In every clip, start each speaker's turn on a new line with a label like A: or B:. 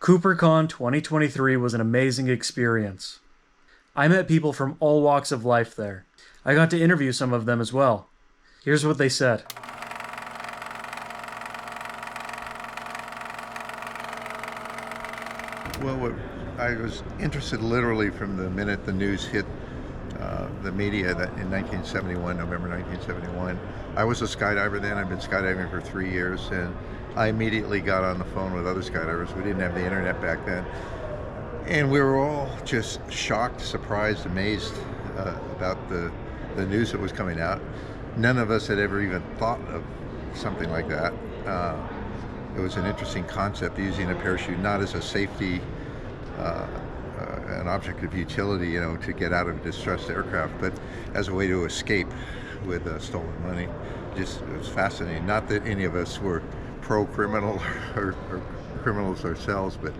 A: CooperCon 2023 was an amazing experience. I met people from all walks of life there. I got to interview some of them as well. Here's what they said.
B: Well, I was interested literally from the minute the news hit the media that in 1971, November 1971. I was a skydiver then. I've been skydiving for 3 years, and I immediately got on the phone with other skydivers. We didn't have the internet back then. And we were all just shocked, surprised, amazed about the news that was coming out. None of us had ever even thought of something like that. It was an interesting concept, using a parachute not as a safety, an object of utility, to get out of a distressed aircraft, but as a way to escape with stolen money. Just, it was fascinating. Not that any of us were pro-criminal or criminals ourselves, but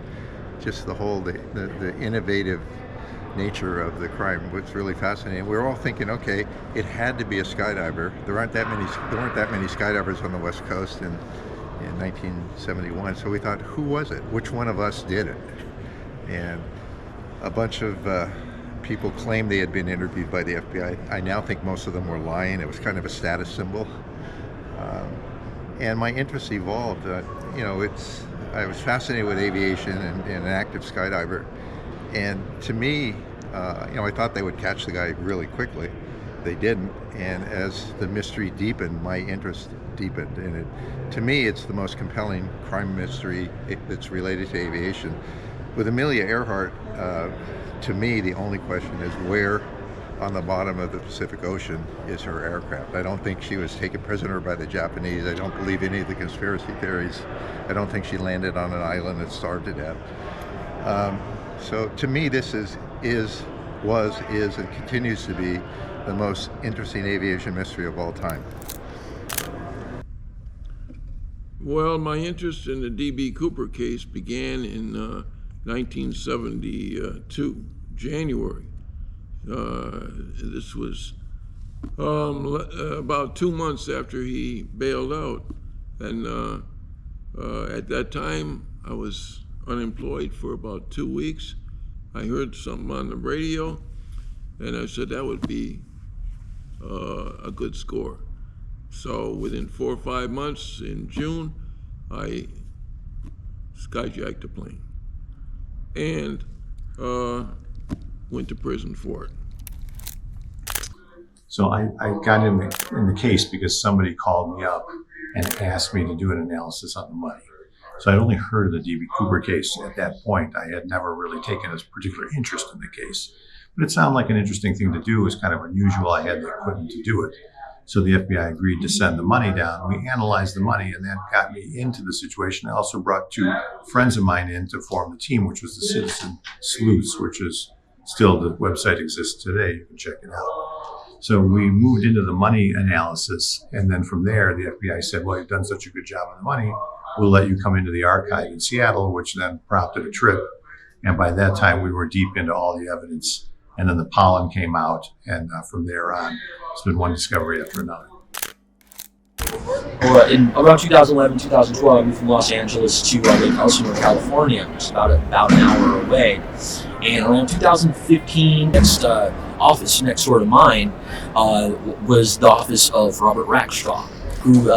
B: just the innovative nature of the crime was really fascinating. We were all thinking, okay, it had to be a skydiver. There weren't that many skydivers on the West Coast in 1971. So we thought, who was it? Which one of us did it? And a bunch of people claimed they had been interviewed by the FBI. I now think most of them were lying. It was kind of a status symbol. And my interest evolved. I was fascinated with aviation and an active skydiver. And to me, I thought they would catch the guy really quickly. They didn't. And as the mystery deepened, my interest deepened in it. To me, it's the most compelling crime mystery that's related to aviation. With Amelia Earhart, to me, the only question is where on the bottom of the Pacific Ocean is her aircraft. I don't think she was taken prisoner by the Japanese. I don't believe any of the conspiracy theories. I don't think she landed on an island and starved to death. So to me, this is, and continues to be the most interesting aviation mystery of all time.
C: Well, my interest in the D.B. Cooper case began in 1972, January. This was about 2 months after he bailed out. And at that time, I was unemployed for about 2 weeks. I heard something on the radio, and I said that would be a good score. So within 4 or 5 months, in June, I skyjacked a plane and went to prison for it.
D: So I got in the case because somebody called me up and asked me to do an analysis on the money. So I'd only heard of the D.B. Cooper case at that point. I had never really taken a particular interest in the case. But it sounded like an interesting thing to do. It was kind of unusual. I had the equipment to do it. So the FBI agreed to send the money down. We analyzed the money, and that got me into the situation. I also brought 2 friends of mine in to form the team, which was the Citizen Sleuths, which is still, the website exists today. You can check it out. So we moved into the money analysis, and then from there, the FBI said, well, you've done such a good job on the money, we'll let you come into the archive in Seattle, which then prompted a trip. And by that time, we were deep into all the evidence. And then the pollen came out, and from there on, it's been one discovery after another.
E: In around 2011, 2012, I moved from Los Angeles to Lake Elsinore, California, which is about an hour away. And around 2015, next office next door to mine was the office of Robert Rackstraw, who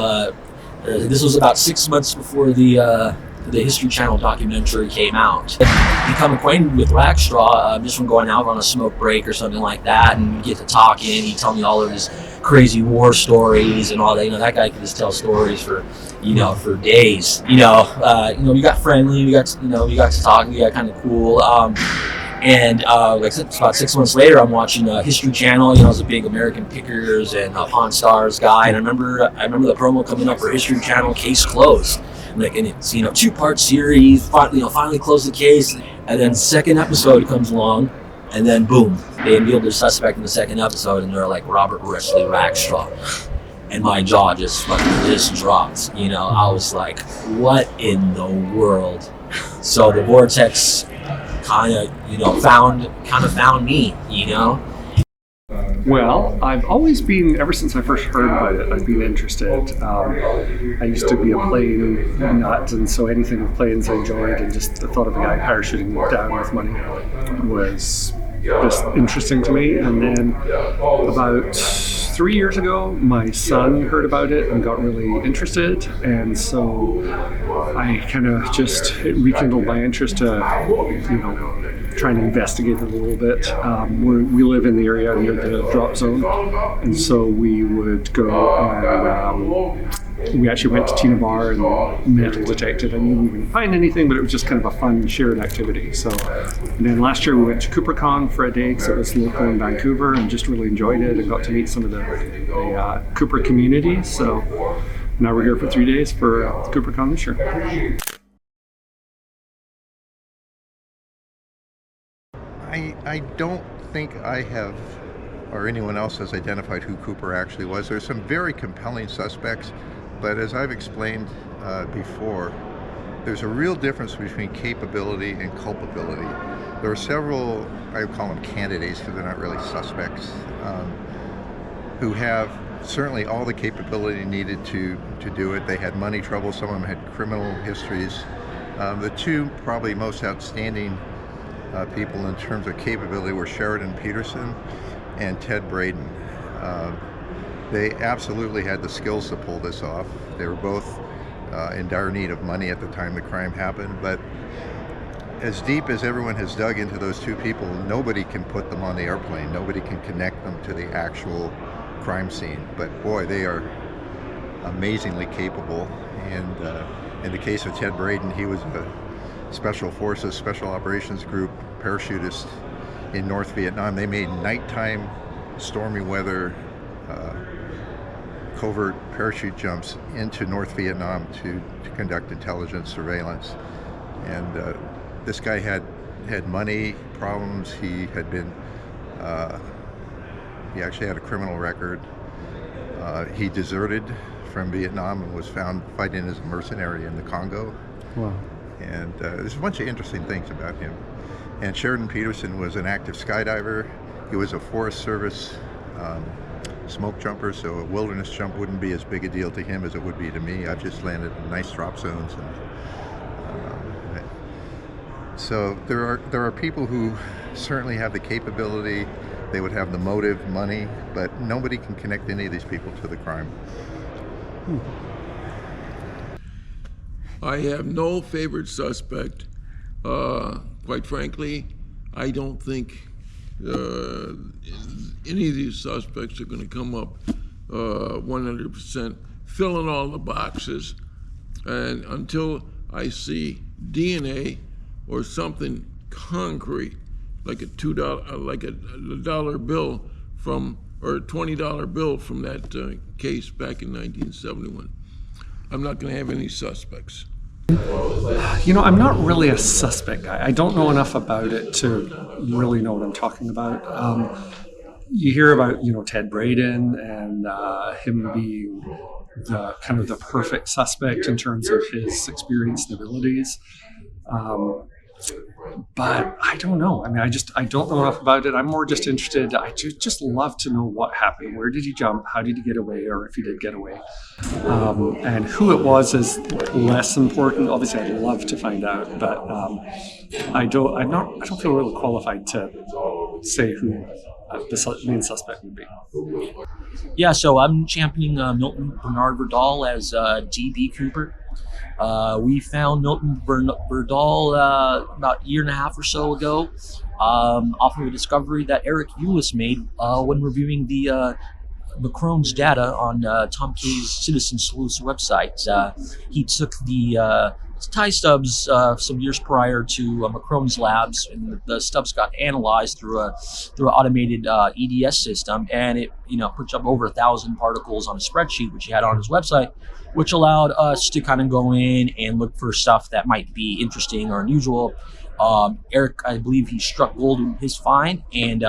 E: this was about 6 months before the History Channel documentary came out. Become acquainted with Rackstraw just from going out on a smoke break or something like that, and get to talking. He'd tell me all of his crazy war stories and all that. That guy could just tell stories for days. We got friendly. We got to talk. We got kind of cool. And like I said, it's about 6 months later, I'm watching History Channel. I was a big American Pickers and Pawn Stars guy, and I remember the promo coming up for History Channel, Case Closed. And it's 2-part series. Finally close the case, and then second episode comes along, and then boom, they unveiled their suspect in the second episode, and they're like Robert Wesley Rackstraw, and my jaw just dropped. I was like, what in the world? So the vortex kind of found me.
F: Well, I've always been, ever since I first heard about it, I've been interested. I used to be a plane nut, and so anything with planes I enjoyed, and just the thought of a guy parachuting down with money was just interesting to me. And then about 3 years ago, my son heard about it and got really interested, and so I kind of just rekindled my interest to, try and investigate it a little bit. We live in the area near the drop zone, and so we would go and we actually went to Tina Bar and metal detected. I knew we wouldn't find anything, but it was just kind of a fun shared activity. So, and then last year we went to CooperCon for a day because it was local in Vancouver, and just really enjoyed it and got to meet some of the Cooper community. So now we're here for 3 days for CooperCon this year.
B: I don't think I have, or anyone else has identified who Cooper actually was. There's some very compelling suspects, but as I've explained before, there's a real difference between capability and culpability. There are several, I would call them candidates because they're not really suspects, who have certainly all the capability needed to do it. They had money trouble, some of them had criminal histories. The two probably most outstanding people in terms of capability were Sheridan Peterson and Ted Braden. They absolutely had the skills to pull this off. They were both in dire need of money at the time the crime happened, but as deep as everyone has dug into those two people, nobody can put them on the airplane. Nobody can connect them to the actual crime scene. But boy, they are amazingly capable. And in the case of Ted Braden, he was a Special Forces, Special Operations Group parachutist in North Vietnam. They made nighttime, stormy weather, covert parachute jumps into North Vietnam to conduct intelligence surveillance. And this guy had money problems. He had been, he actually had a criminal record. He deserted from Vietnam and was found fighting as a mercenary in the Congo.
F: Wow.
B: And there's a bunch of interesting things about him. And Sheridan Peterson was an active skydiver. He was a Forest Service smoke jumper, so a wilderness jump wouldn't be as big a deal to him as it would be to me. I've just landed in nice drop zones. And, so there are people who certainly have the capability. They would have the motive, money, but nobody can connect any of these people to the crime.
C: I have no favorite suspect. Quite frankly, I don't think any of these suspects are going to come up 100%, filling all the boxes. And until I see DNA or something concrete, like a $2 bill from, or a $20 bill from that case back in 1971, I'm not going to have any suspects.
F: I'm not really a suspect guy. I don't know enough about it to really know what I'm talking about. You hear about, Ted Braden and him being the kind of the perfect suspect in terms of his experience and abilities. But I don't know. I mean, I don't know enough about it. I'm more just interested. I just love to know what happened. Where did he jump? How did he get away? Or if he did get away? And who it was is less important. Obviously, I'd love to find out, but I don't feel really qualified to say who the main suspect would be.
E: Yeah, so I'm championing Milton Bernard Verdal as DB Cooper. We found Milton Verdal about a year and a half or so ago, off of a discovery that Eric Ulis made when reviewing the Macron's data on Tom Kaye's Citizen Sleuths website. He took the tie stubs some years prior to Macron's labs, and the stubs got analyzed through an automated EDS system, and it puts up over 1,000 particles on a spreadsheet which he had on his website, which allowed us to kind of go in and look for stuff that might be interesting or unusual. Eric, I believe he struck gold in his find, and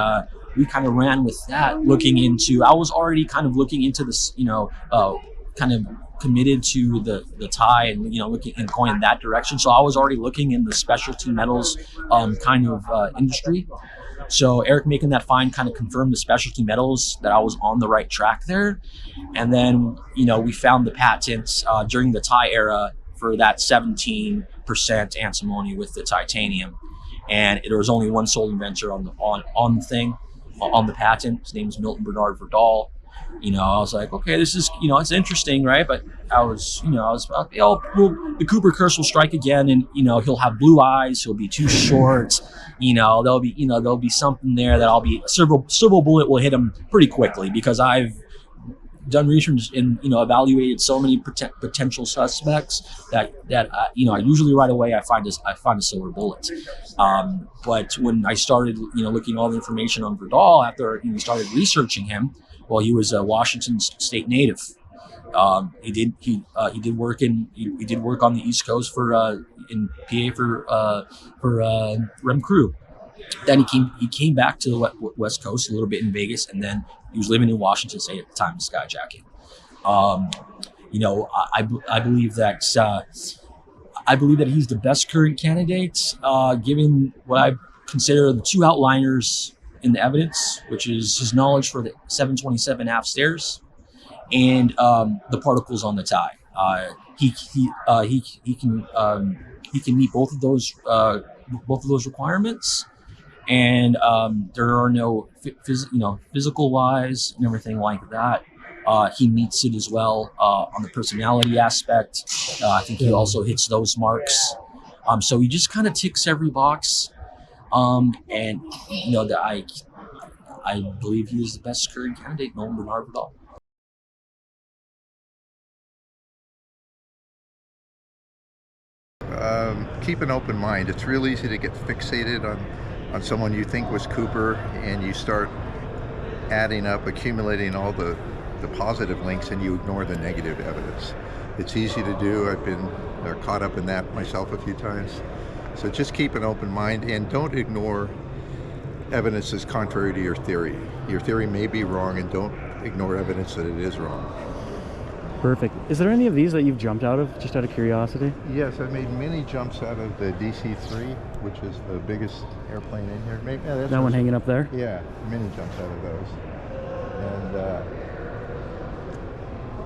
E: we kind of ran with that, I was already kind of looking into this, kind of committed to the tie and, looking and going in that direction. So I was already looking in the specialty metals kind of industry. So Eric making that find kind of confirmed the specialty metals that I was on the right track there. And then, we found the patents during the Thai era for that 17% antimony with the titanium. And there was only one sole inventor on the patent. His name is Milton Bernard Verdal. I was like, okay, this is, it's interesting, right? But I was about, the Cooper curse will strike again, and he'll have blue eyes, he'll be too short, there'll be something there that silver bullet will hit him pretty quickly, because I've done research and evaluated so many potential suspects that I usually right away I find a silver bullet. But when I started looking at all the information on Verdal after we started researching him, well, he was a Washington State native. He did work on the East Coast in PA for Rem Crew. Then he came back to the West Coast a little bit in Vegas, and then he was living in Washington State at the time of skyjacking. I believe that he's the best current candidate, given what I consider the two outliners in the evidence, which is his knowledge for the 727 aft stairs and the particles on the tie. He can meet both of those requirements, and there are no physical wise and everything like that. He meets it as well on the personality aspect. I think he also hits those marks. So he just kind of ticks every box. And that I believe he is the best current candidate, Milton Bernard Verdal.
B: Keep an open mind. It's real easy to get fixated on someone you think was Cooper, and you start accumulating all the positive links, and you ignore the negative evidence. It's easy to do. I've been caught up in that myself a few times. So just keep an open mind, and don't ignore evidence that's contrary to your theory. Your theory may be wrong, and don't ignore evidence that it is wrong.
A: Perfect. Is there any of these that you've jumped out of, just out of curiosity?
B: Yes, I've made many jumps out of the DC-3, which is the biggest airplane in here. Maybe,
A: that one hanging up there?
B: Yeah, many jumps out of those. And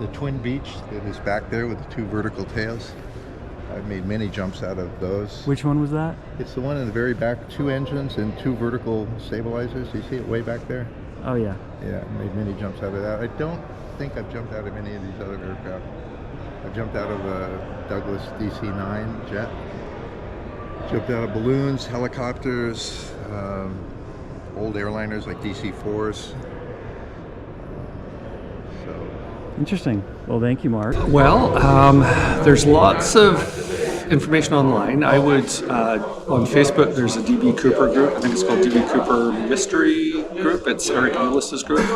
B: the Twin Beach that is back there with the two vertical tails, I've made many jumps out of those.
A: Which one was that?
B: It's the one in the very back, 2 engines and 2 vertical stabilizers. You see it way back there?
A: Oh yeah.
B: Yeah, I made many jumps out of that. I don't think I've jumped out of any of these other aircraft. I've jumped out of a Douglas DC-9 jet. Jumped out of balloons, helicopters, old airliners like DC-4s.
A: Interesting. Well, thank you, Mark.
F: Well, there's lots of information online. I would, on Facebook, there's a DB Cooper group. I think it's called DB Cooper Mystery Group. It's Eric Ulis' group.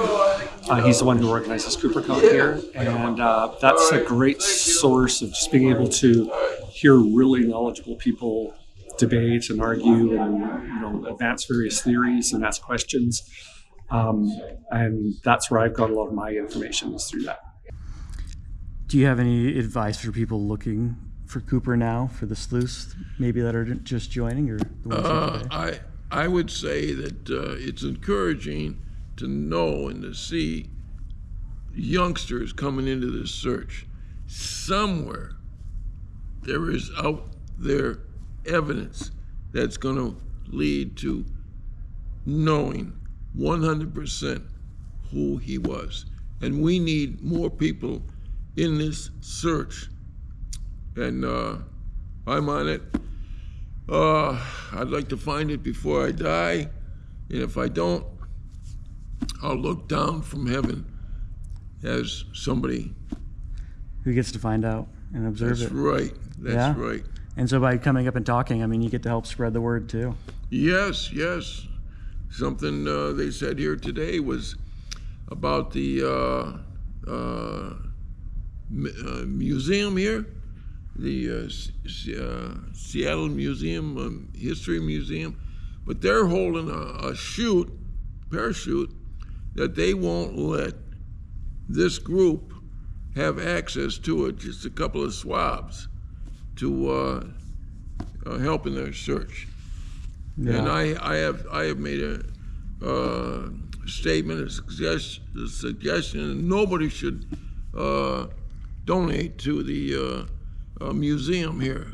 F: He's the one who organizes CooperCon here. And that's a great source of just being able to hear really knowledgeable people debate and argue and advance various theories and ask questions. And that's where I've got a lot of my information is through that.
A: Do you have any advice for people looking for Cooper now, for the sleuths maybe that are just joining, or the ones here today?
C: I would say that it's encouraging to know and to see youngsters coming into this search. Somewhere there is out there evidence that's going to lead to knowing 100% who he was. And we need more people in this search. And I'm on it. I'd like to find it before I die. And if I don't, I'll look down from heaven as somebody
A: who gets to find out and observe
C: That's
A: it.
C: right. That's right.
A: And so by coming up and talking, I mean, you get to help spread the word too.
C: Yes, yes. Something they said here today was about the museum here, the Seattle Museum, History Museum, but they're holding a parachute, that they won't let this group have access to it, just a couple of swabs to help in their search.
A: Yeah.
C: And I have made a statement, a suggestion, that nobody should donate to the museum here,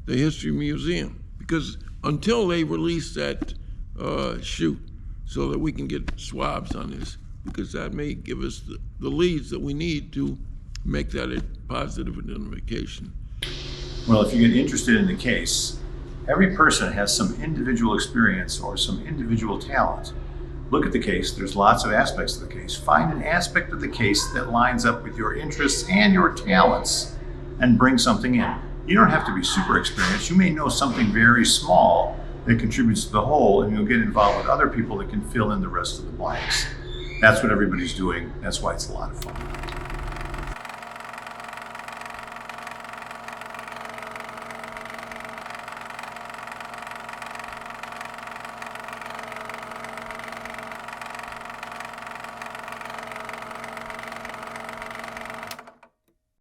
C: the History Museum, because until they release that chute so that we can get swabs on this, because that may give us the leads that we need to make that a positive identification.
D: Well, if you get interested in the case, every person has some individual experience or some individual talent. Look at the case. There's lots of aspects of the case. Find an aspect of the case that lines up with your interests and your talents and bring something in. You don't have to be super experienced. You may know something very small that contributes to the whole, and you'll get involved with other people that can fill in the rest of the blanks. That's what everybody's doing. That's why it's a lot of fun.